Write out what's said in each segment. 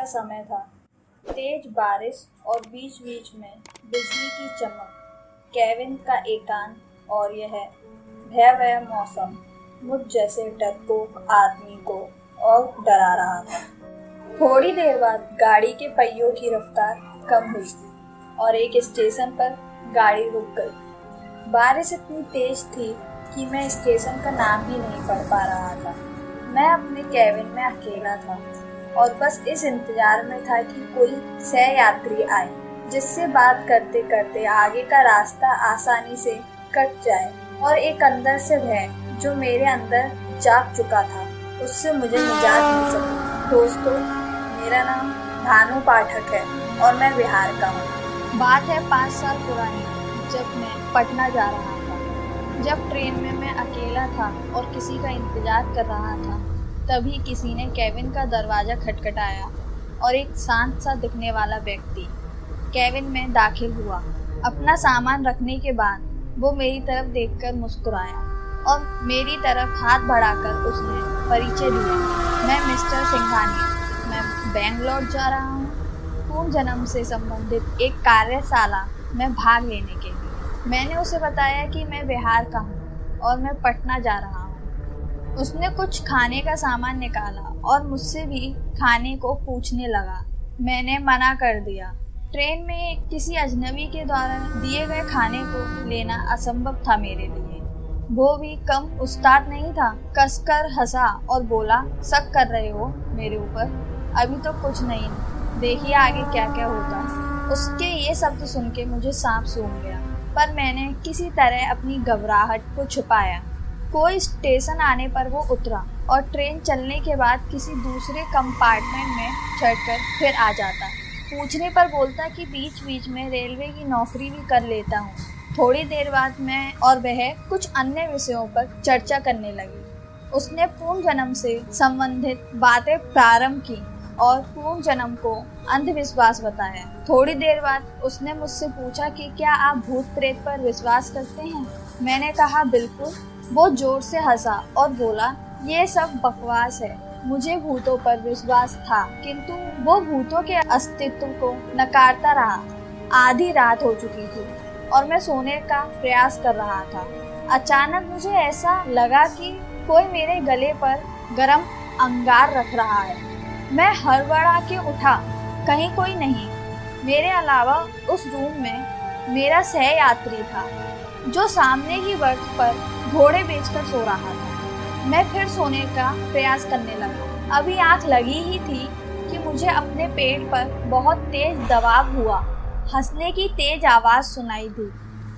समय था। तेज बारिश और बीच बीच में बिजली की चमक, केविन का एकांत और यह भयावह मौसम मुझ जैसे डरपोक आदमी को और डरा रहा था। थोड़ी देर बाद गाड़ी के पहियों की रफ्तार कम हुई और एक स्टेशन पर गाड़ी रुक गई। बारिश इतनी तेज थी कि मैं स्टेशन का नाम ही नहीं पढ़ पा रहा था। मैं अपने केबिन में अकेला था और बस इस इंतजार में था कि कोई सहयात्री आए जिससे बात करते करते आगे का रास्ता आसानी से कट जाए और एक अंदर से भय जो मेरे अंदर जाग चुका था उससे मुझे निजात मिल सके। दोस्तों, मेरा नाम भानु पाठक है और मैं बिहार का हूँ। बात है 5 साल पुरानी, जब मैं पटना जा रहा था। जब ट्रेन में मैं अकेला था और किसी का इंतजार कर रहा था, तभी किसी ने केबिन का दरवाज़ा खटखटाया और एक शांत सा दिखने वाला व्यक्ति केबिन में दाखिल हुआ। अपना सामान रखने के बाद वो मेरी तरफ देखकर मुस्कुराया और मेरी तरफ हाथ बढ़ाकर उसने परिचय दिया। मैं मिस्टर सिंघानिया, मैं बेंगलोर जा रहा हूँ पुनर्जन्म से संबंधित एक कार्यशाला में भाग लेने के लिए। मैंने उसे बताया कि मैं बिहार का हूँ और मैं पटना जा रहा हूँ। उसने कुछ खाने का सामान निकाला और मुझसे भी खाने को पूछने लगा। मैंने मना कर दिया। ट्रेन में किसी अजनबी के द्वारा दिए गए खाने को लेना असंभव था मेरे लिए। वो भी कम उस्ताद नहीं था। कसकर हंसा और बोला, शक कर रहे हो मेरे ऊपर? अभी तो कुछ नहीं, देखिए आगे क्या क्या होता है। उसके ये शब्द सुन के मुझे सांप सूंघ गया, पर मैंने किसी तरह अपनी घबराहट को छुपाया। कोई स्टेशन आने पर वो उतरा और ट्रेन चलने के बाद किसी दूसरे कंपार्टमेंट में चढ़कर फिर आ जाता। पूछने पर बोलता कि बीच बीच में रेलवे की नौकरी भी कर लेता हूँ। थोड़ी देर बाद मैं और वह कुछ अन्य विषयों पर चर्चा करने लगी। उसने पुनर्जन्म से संबंधित बातें प्रारंभ की और पुनर्जन्म को अंधविश्वास बताया। थोड़ी देर बाद उसने मुझसे पूछा कि क्या आप भूत प्रेत पर विश्वास करते हैं? मैंने कहा बिल्कुल। वो जोर से हंसा और बोला, ये सब बकवास है। मुझे भूतों पर विश्वास था, किंतु वो भूतों के अस्तित्व को नकारता रहा। आधी रात हो चुकी थी और मैं सोने का प्रयास कर रहा था। अचानक मुझे ऐसा लगा कि कोई मेरे गले पर गरम अंगार रख रहा है। मैं हड़बड़ा के उठा। कहीं कोई नहीं। मेरे अलावा उस रूम में मेरा सहयात्री था जो सामने की बर्थ पर घोड़े बेचकर सो रहा था। मैं फिर सोने का प्रयास करने लगा। अभी आंख लगी ही थी कि मुझे अपने पेट पर बहुत तेज दबाव हुआ। हंसने की तेज आवाज़ सुनाई दी।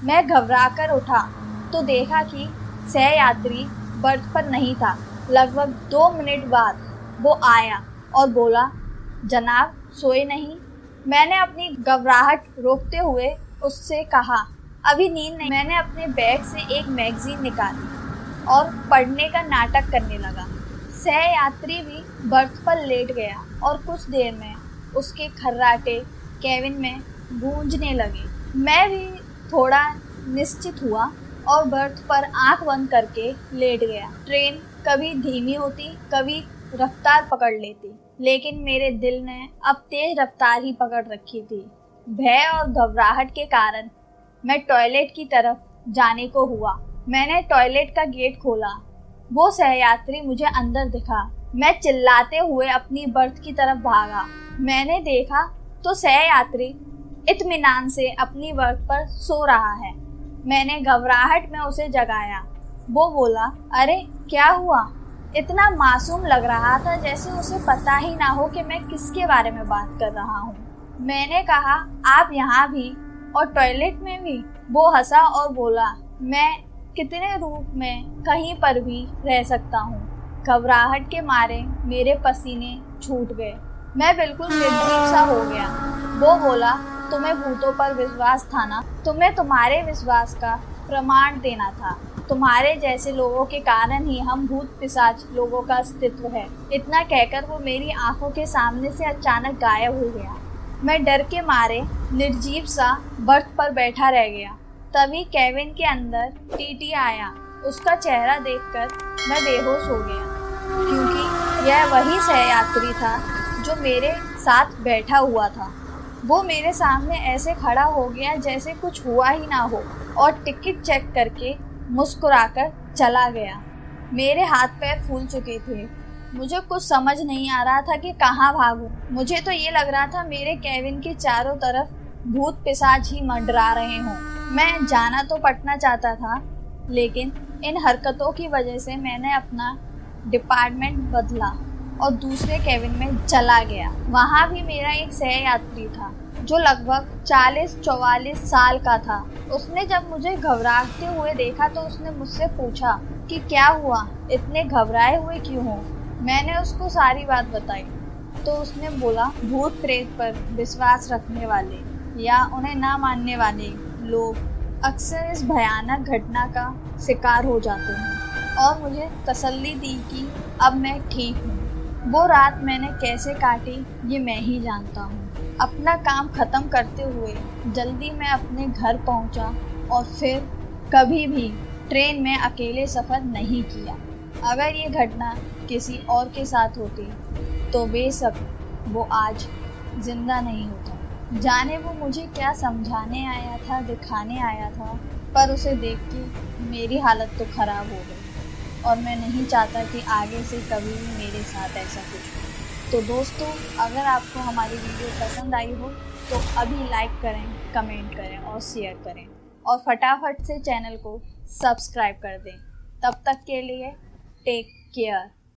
मैं घबराकर उठा तो देखा कि सहयात्री बर्थ पर नहीं था। लगभग 2 मिनट बाद वो आया और बोला, जनाब सोए नहीं? मैंने अपनी घबराहट रोकते हुए उससे कहा, अभी नींद नहीं। मैंने अपने बैग से एक मैगजीन निकाली और पढ़ने का नाटक करने लगा। सहयात्री भी बर्थ पर लेट गया और कुछ देर में उसके खर्राटे केबिन में गूंजने लगे। मैं भी थोड़ा निश्चित हुआ और बर्थ पर आंख बंद करके लेट गया। ट्रेन कभी धीमी होती, कभी रफ्तार पकड़ लेती, लेकिन मेरे दिल ने अब तेज रफ्तार ही पकड़ रखी थी। भय और घबराहट के कारण मैं टॉयलेट की तरफ जाने को हुआ। मैंने टॉयलेट का गेट खोला। वो सहयात्री मुझे अंदर दिखा। मैं चिल्लाते हुए अपनी बर्थ की तरफ भागा। मैंने देखा तो सहयात्री इत्मीनान से अपनी बर्थ पर सो रहा है। मैंने घबराहट में उसे जगाया। वो बोला, अरे क्या हुआ? इतना मासूम लग रहा था जैसे उसे पता ही ना हो कि मैं किसके बारे में बात कर रहा हूँ। मैंने कहा, आप यहाँ भी और टॉयलेट में भी? वो हंसा और बोला, मैं कितने रूप में कहीं पर भी रह सकता हूँ। घबराहट के मारे मेरे पसीने छूट गए। मैं बिल्कुल निर्जीव सा हो गया। वो बोला, तुम्हें भूतों पर विश्वास था ना? तुम्हें तुम्हारे विश्वास का प्रमाण देना था। तुम्हारे जैसे लोगों के कारण ही हम भूत पिशाच लोगों का अस्तित्व है। इतना कहकर वो मेरी आंखों के सामने से अचानक गायब हो गया। मैं डर के मारे निर्जीव सा बर्थ पर बैठा रह गया। तभी केबिन के अंदर टीटी आया। उसका चेहरा देखकर मैं बेहोश हो गया, क्योंकि यह वही सहयात्री था जो मेरे साथ बैठा हुआ था। वो मेरे सामने ऐसे खड़ा हो गया जैसे कुछ हुआ ही ना हो और टिकट चेक करके मुस्कुराकर चला गया। मेरे हाथ पैर फूल चुके थे। मुझे कुछ समझ नहीं आ रहा था कि कहाँ भागूं। मुझे तो ये लग रहा था मेरे केविन के चारों तरफ भूत पिशाच ही मंडरा रहे हों। मैं जाना तो पटना चाहता था, लेकिन इन हरकतों की वजह से मैंने अपना डिपार्टमेंट बदला और दूसरे केबिन में चला गया। वहाँ भी मेरा एक सहयात्री था जो लगभग 40-44 साल का था। उसने जब मुझे घबराते हुए देखा तो उसने मुझसे पूछा कि क्या हुआ, इतने घबराए हुए क्यों हो। मैंने उसको सारी बात बताई तो उसने बोला, भूत प्रेत पर विश्वास रखने वाले या उन्हें ना मानने वाले लोग अक्सर इस भयानक घटना का शिकार हो जाते हैं और मुझे तसल्ली दी कि अब मैं ठीक हूँ। वो रात मैंने कैसे काटी ये मैं ही जानता हूँ। अपना काम ख़त्म करते हुए जल्दी मैं अपने घर पहुँचा और फिर कभी भी ट्रेन में अकेले सफ़र नहीं किया। अगर ये घटना किसी और के साथ होती तो बेशक वो आज जिंदा नहीं होता। जाने वो मुझे क्या समझाने आया था, दिखाने आया था, पर उसे देख के मेरी हालत तो ख़राब हो गई और मैं नहीं चाहता कि आगे से कभी भी मेरे साथ ऐसा कुछ हो। तो दोस्तों, अगर आपको हमारी वीडियो पसंद आई हो तो अभी लाइक करें, कमेंट करें और शेयर करें और फटाफट से चैनल को सब्सक्राइब कर दें। तब तक के लिए टेक केयर।